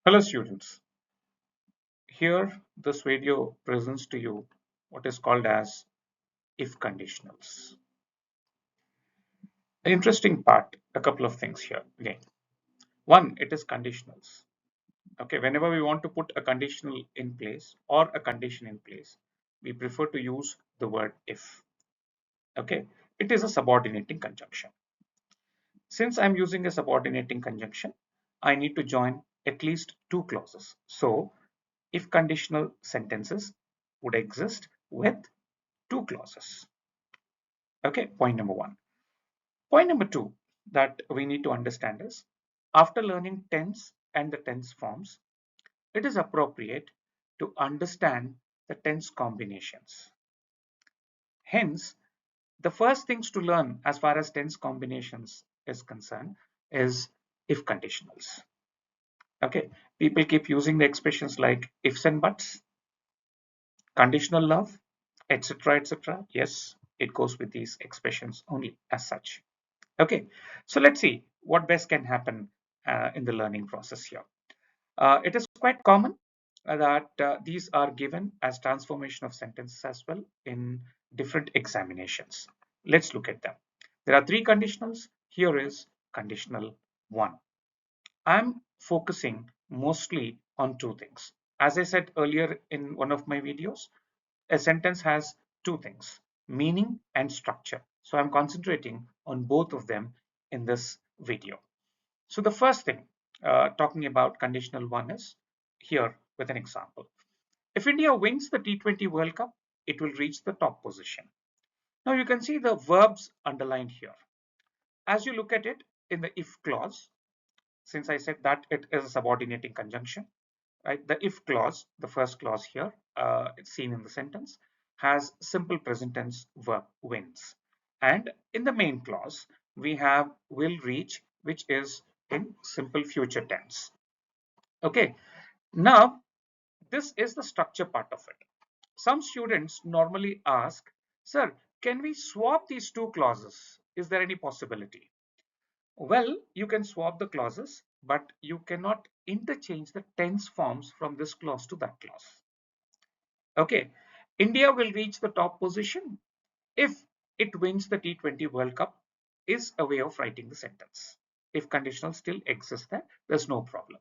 Hello students, here this video presents to you what is called as if conditionals. The interesting part, a couple of things here again. One, it is conditionals. Okay, whenever we want to put a conditional in place or a condition in place, we prefer to use the word if. Okay, it is a subordinating conjunction. Since I'm using a subordinating conjunction, I need to join at least two clauses. So if conditional sentences would exist with two clauses. Okay, point number one. Point number two that we need to understand is after learning tense and the tense forms, it is appropriate to understand the tense combinations. Hence, the first things to learn as far as tense combinations is concerned is if conditionals. Okay, people keep using the expressions like ifs and buts, conditional love, etc. etc. Yes, it goes with these expressions only as such. Okay, so let's see what best can happen in the learning process here. It is quite common that these are given as transformation of sentences as well in different examinations. Let's look at them. There are three conditionals. Here is conditional one. I'm focusing mostly on two things. As I said earlier in one of my videos, a sentence has two things, meaning and structure. So I'm concentrating on both of them in this video. So the first thing, talking about conditional one is here with an example. If India wins the T20 World Cup, it will reach the top position. Now you can see the verbs underlined here. As you look at it in the if clause, since I said that it is a subordinating conjunction, right? The if clause, the first clause here, it's seen in the sentence, has simple present tense verb wins. And in the main clause, we have will reach, which is in simple future tense. Okay, now this is the structure part of it. Some students normally ask, sir, can we swap these two clauses? Is there any possibility? Well, you can swap the clauses, but you cannot interchange the tense forms from this clause to that clause. Okay, India will reach the top position if it wins the T20 World Cup is a way of writing the sentence. If conditional still exists there, there's no problem.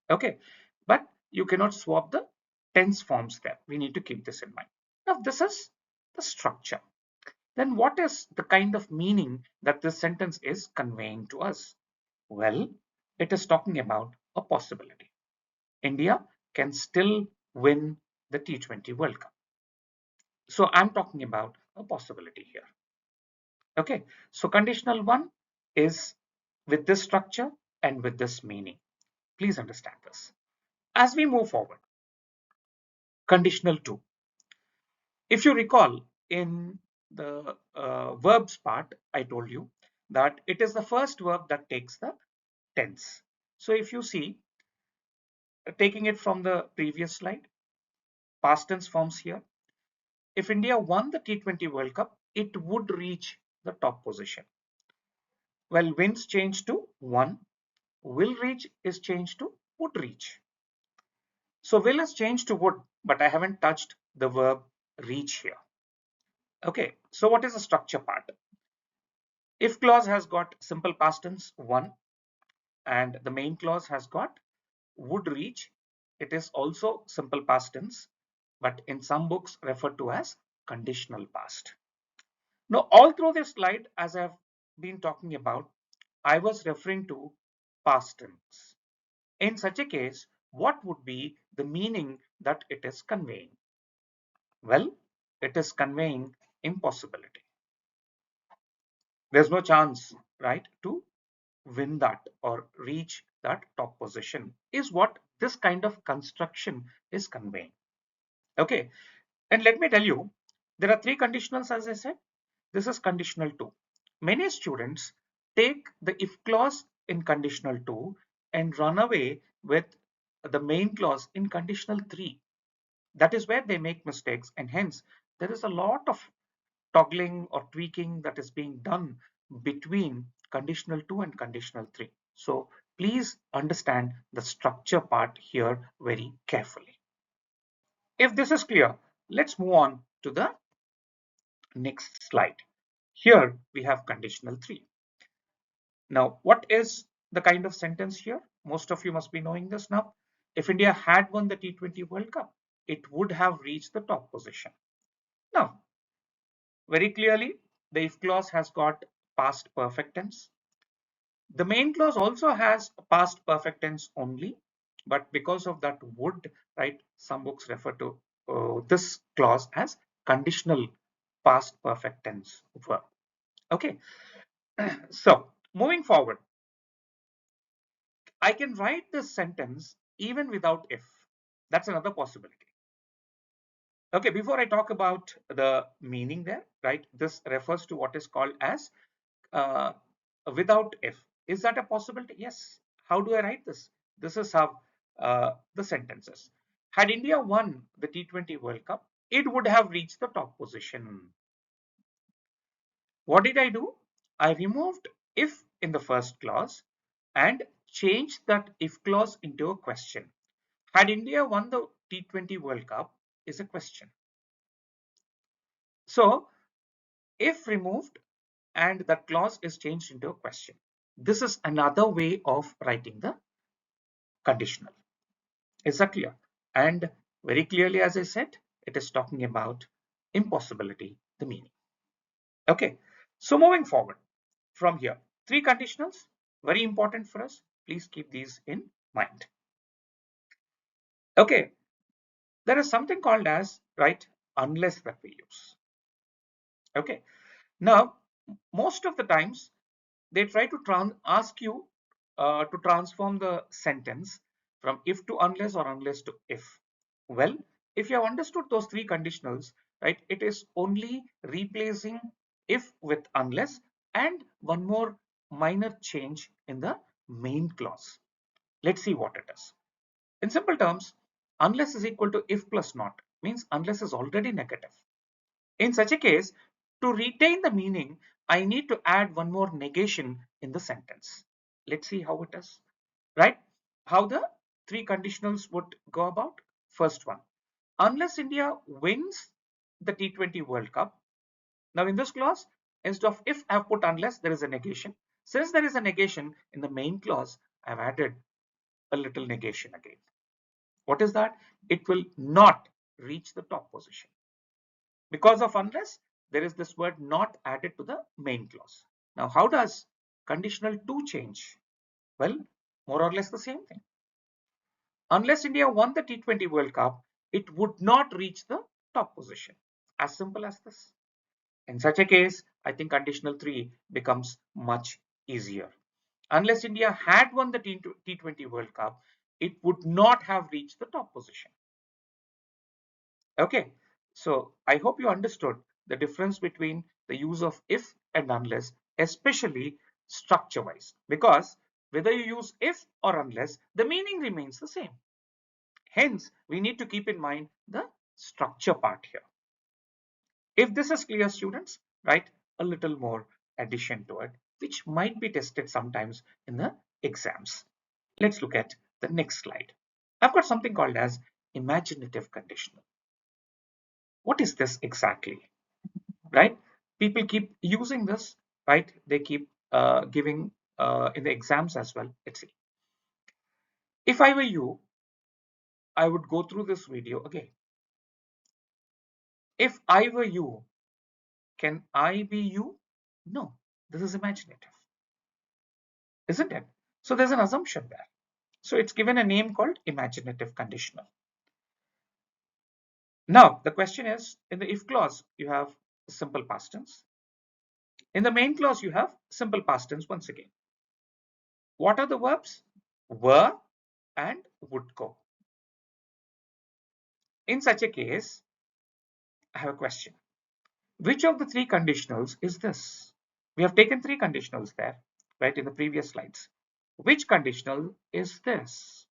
Okay, but you cannot swap the tense forms there. We need to keep this in mind. Now, this is the structure. Then what is the kind of meaning that this sentence is conveying to us? Well, it is talking about a possibility. India can still win the T20 World Cup. So I'm talking about a possibility here. Okay, so conditional one is with this structure and with this meaning. Please understand this. As we move forward, conditional two. If you recall in the verbs part, I told you that it is the first verb that takes the tense. So if you see, taking it from the previous slide, past tense forms here. If India won the T20 World Cup, it would reach the top position. Well, wins changed to won, will reach is changed to would reach. So will is changed to would, but I haven't touched the verb reach here. Okay, so what is the structure part? If clause has got simple past tense won, and the main clause has got would reach. It is also simple past tense, but in some books referred to as conditional past. Now, all through this slide, as I've been talking about, I was referring to past tense. In such a case, what would be the meaning that it is conveying? Well, it is conveying impossibility. There's no chance, right, to win that or reach that top position is what this kind of construction is conveying. Okay, and let me tell you, there are three conditionals as I said. This is conditional two. Many students take the if clause in conditional two and run away with the main clause in conditional three. That is where they make mistakes, and hence there is a lot of toggling or tweaking that is being done between conditional 2 and conditional 3. So please understand the structure part here very carefully. If this is clear, let's move on to the next slide. Here we have conditional 3. Now, what is the kind of sentence here? Most of you must be knowing this now. If India had won the T20 World Cup, it would have reached the top position. Now, very clearly, the if clause has got past perfect tense. The main clause also has past perfect tense only, but because of that would, right, some books refer to this clause as conditional past perfect tense verb. Okay, so moving forward, I can write this sentence even without if. That's another possibility. Okay, before I talk about the meaning there, right, this refers to what is called as uh, without if. Is that a possibility? Yes. How do I write this? This is how the sentence is. Had India won the T20 World Cup, it would have reached the top position. What did I do? I removed if in the first clause and changed that if clause into a question. Had India won the T20 World Cup is a question. So if removed and that clause is changed into a question. This is another way of writing the conditional. Is that clear? And very clearly, as I said, it is talking about impossibility, the meaning. Okay, so moving forward from here, 3 conditionals, very important for us. Please keep these in mind. Okay, there is something called as, right, unless that we use. Okay, now most of the times they try to ask you to transform the sentence from if to unless or unless to if. Well, if you have understood those 3 conditionals, right, it is only replacing if with unless and one more minor change in the main clause. Let's see what it is. In simple terms, unless is equal to if plus not means unless is already negative. In such a case, to retain the meaning, I need to add one more negation in the sentence. Let's see how it is, right? How the 3 conditionals would go about. First one, unless India wins the T20 World Cup. Now in this clause, instead of if I have put unless, there is a negation. Since there is a negation in the main clause, I have added a little negation again. What is that? It will not reach the top position. Because of unless, there is this word not added to the main clause. Now, how does conditional 2 change? Well, more or less the same thing. Unless India won the T20 World Cup, it would not reach the top position. As simple as this. In such a case, I think conditional 3 becomes much easier. Unless India had won the T20 World Cup, it would not have reached the top position. Okay, so I hope you understood the difference between the use of if and unless, especially structure wise, because whether you use if or unless, the meaning remains the same. Hence, we need to keep in mind the structure part here. If this is clear, students, write a little more addition to it, which might be tested sometimes in the exams. Let's look at the next slide. I've got something called as imaginative conditional. What is this exactly? Right? People keep using this, right? They keep giving in the exams as well. Let's see. If I were you, I would go through this video again. If I were you, can I be you? No, this is imaginative, isn't it? So there's an assumption there. So it's given a name called imaginative conditional. Now, the question is, in the if clause, you have simple past tense. In the main clause, you have simple past tense once again. What are the verbs? Were and would go. In such a case, I have a question. Which of the 3 conditionals is this? We have taken 3 conditionals there, right, in the previous slides. Which conditional is this?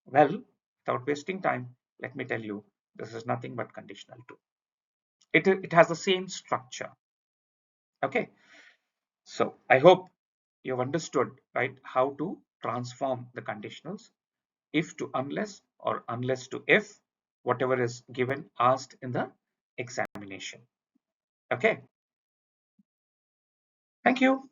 Well, without wasting time, let me tell you, this is nothing but conditional 2. It has the same structure. Okay, so I hope you've understood, right, how to transform the conditionals, if to unless or unless to if, whatever is given, asked in the examination. Okay, thank you.